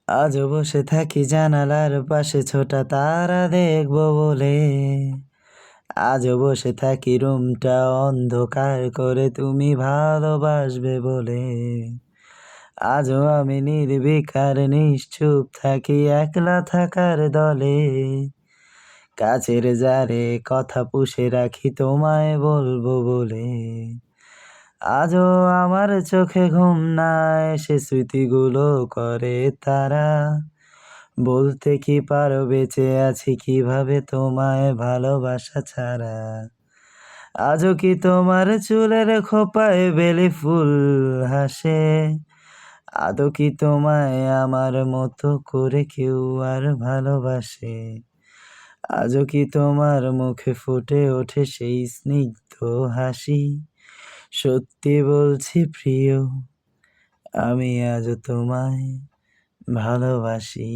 আজও বসে থাকি জানালার পাশে ছোটা তারা দেখবো বলে। আজও বসে থাকি রুমটা অন্ধকার করে তুমি ভালোবাসবে বলে। আজও আমি নির্বিকার নিশ্চুপ থাকি একলা থাকার দলে। কাছের যারে কথা পুষে রাখি তোমায় বলবো বলে। আজও আমার চোখে ঘুম নাই সে স্মৃতিগুলো করে তারা। বলতে কি পারো বেঁচে আছি কিভাবে তোমায় ভালোবাসা ছাড়া। আজও কি তোমার চুলের খোপায় বেলি ফুল হাসে। আদৌ কি তোমায় আমার মতো করে কেউ আর ভালোবাসে। আজও কি তোমার মুখে ফুটে ওঠে সেই স্নিগ্ধ হাসি। সত্যি বলছি প্রিয়, আমি আজও তোমায় ভালোবাসি।